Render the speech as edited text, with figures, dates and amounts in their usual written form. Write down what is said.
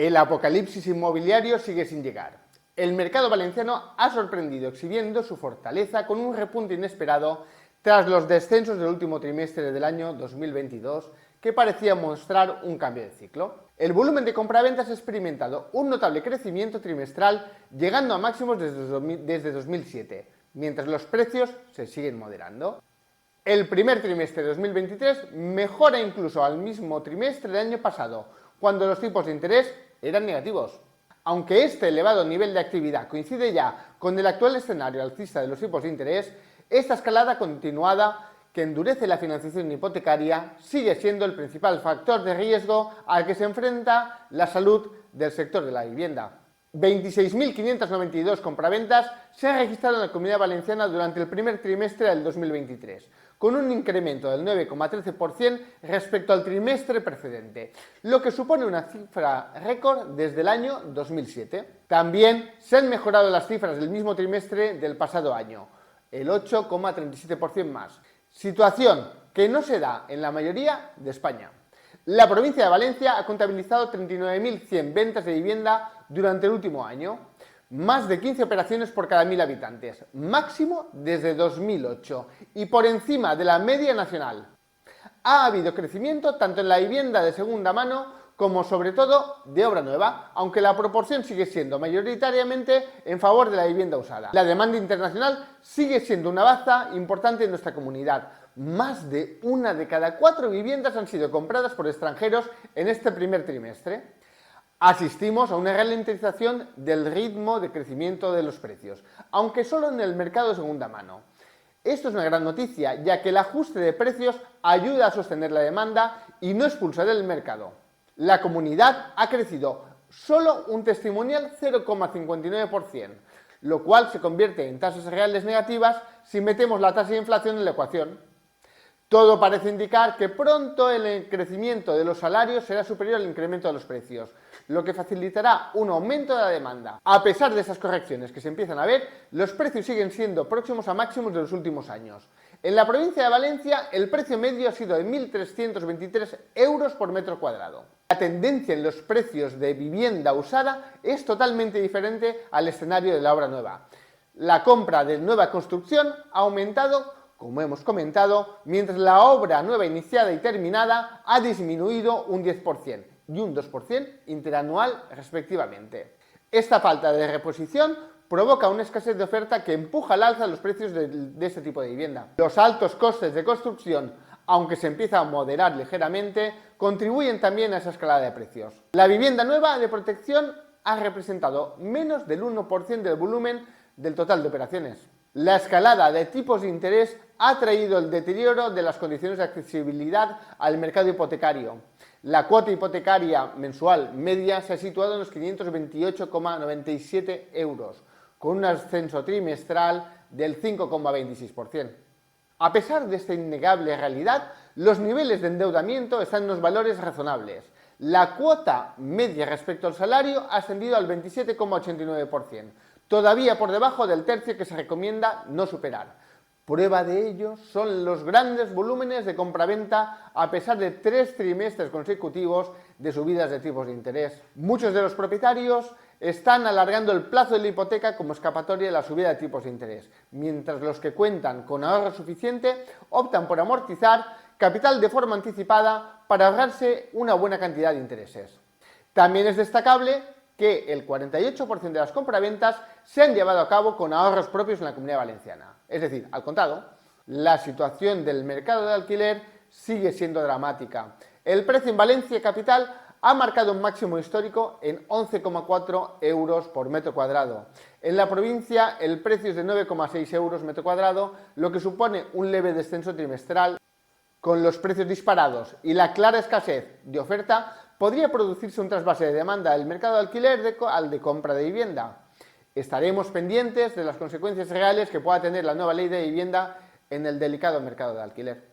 El apocalipsis inmobiliario sigue sin llegar. El mercado valenciano ha sorprendido exhibiendo su fortaleza con un repunte inesperado tras los descensos del último trimestre del año 2022 que parecían mostrar un cambio de ciclo. El volumen de compraventas ha experimentado un notable crecimiento trimestral llegando a máximos desde 2007, mientras los precios se siguen moderando. El primer trimestre de 2023 mejora incluso al mismo trimestre del año pasado, cuando los tipos de interés eran negativos. Aunque este elevado nivel de actividad coincide ya con el actual escenario alcista de los tipos de interés, esta escalada continuada que endurece la financiación hipotecaria sigue siendo el principal factor de riesgo al que se enfrenta la salud del sector de la vivienda. 26.592 compraventas se han registrado en la Comunidad Valenciana durante el primer trimestre del 2023, con un incremento del 9,13% respecto al trimestre precedente, lo que supone una cifra récord desde el año 2007. También se han mejorado las cifras del mismo trimestre del pasado año, el 8,37% más, situación que no se da en la mayoría de España. La provincia de Valencia ha contabilizado 39.100 ventas de vivienda durante el último año, más de 15 operaciones por cada 1.000 habitantes, máximo desde 2008 y por encima de la media nacional. Ha habido crecimiento tanto en la vivienda de segunda mano como sobre todo de obra nueva, aunque la proporción sigue siendo mayoritariamente en favor de la vivienda usada. La demanda internacional sigue siendo una baza importante en nuestra comunidad. Más de 1 de cada 4 viviendas han sido compradas por extranjeros en este primer trimestre. Asistimos a una ralentización del ritmo de crecimiento de los precios, aunque solo en el mercado de segunda mano. Esto es una gran noticia, ya que el ajuste de precios ayuda a sostener la demanda y no expulsa del mercado. La comunidad ha crecido solo un testimonial 0,59%, lo cual se convierte en tasas reales negativas si metemos la tasa de inflación en la ecuación. Todo parece indicar que pronto el crecimiento de los salarios será superior al incremento de los precios, lo que facilitará un aumento de la demanda. A pesar de esas correcciones que se empiezan a ver, los precios siguen siendo próximos a máximos de los últimos años. En la provincia de Valencia, el precio medio ha sido de 1.323 euros por metro cuadrado. La tendencia en los precios de vivienda usada es totalmente diferente al escenario de la obra nueva. La compra de nueva construcción ha aumentado, como hemos comentado, mientras la obra nueva iniciada y terminada ha disminuido un 10% y un 2% interanual respectivamente. Esta falta de reposición provoca una escasez de oferta que empuja al alza los precios de este tipo de vivienda. Los altos costes de construcción, aunque se empieza a moderar ligeramente, contribuyen también a esa escalada de precios. La vivienda nueva de protección ha representado menos del 1% del volumen del total de operaciones. La escalada de tipos de interés ha traído el deterioro de las condiciones de accesibilidad al mercado hipotecario. La cuota hipotecaria mensual media se ha situado en los 528,97 euros, con un ascenso trimestral del 5,26%. A pesar de esta innegable realidad, los niveles de endeudamiento están en unos valores razonables. La cuota media respecto al salario ha ascendido al 27,89%, todavía por debajo del tercio que se recomienda no superar. Prueba de ello son los grandes volúmenes de compraventa a pesar de 3 trimestres consecutivos de subidas de tipos de interés. Muchos de los propietarios están alargando el plazo de la hipoteca como escapatoria de la subida de tipos de interés, mientras los que cuentan con ahorro suficiente optan por amortizar capital de forma anticipada para ahorrarse una buena cantidad de intereses. También es destacable que el 48% de las compraventas se han llevado a cabo con ahorros propios en la Comunidad Valenciana. Es decir, al contado, la situación del mercado de alquiler sigue siendo dramática. El precio en Valencia Capital ha marcado un máximo histórico en 11,4 euros por metro cuadrado. En la provincia el precio es de 9,6 euros metro cuadrado, lo que supone un leve descenso trimestral. Con los precios disparados y la clara escasez de oferta, podría producirse un trasvase de demanda del mercado de alquiler al de compra de vivienda. Estaremos pendientes de las consecuencias reales que pueda tener la nueva ley de vivienda en el delicado mercado de alquiler.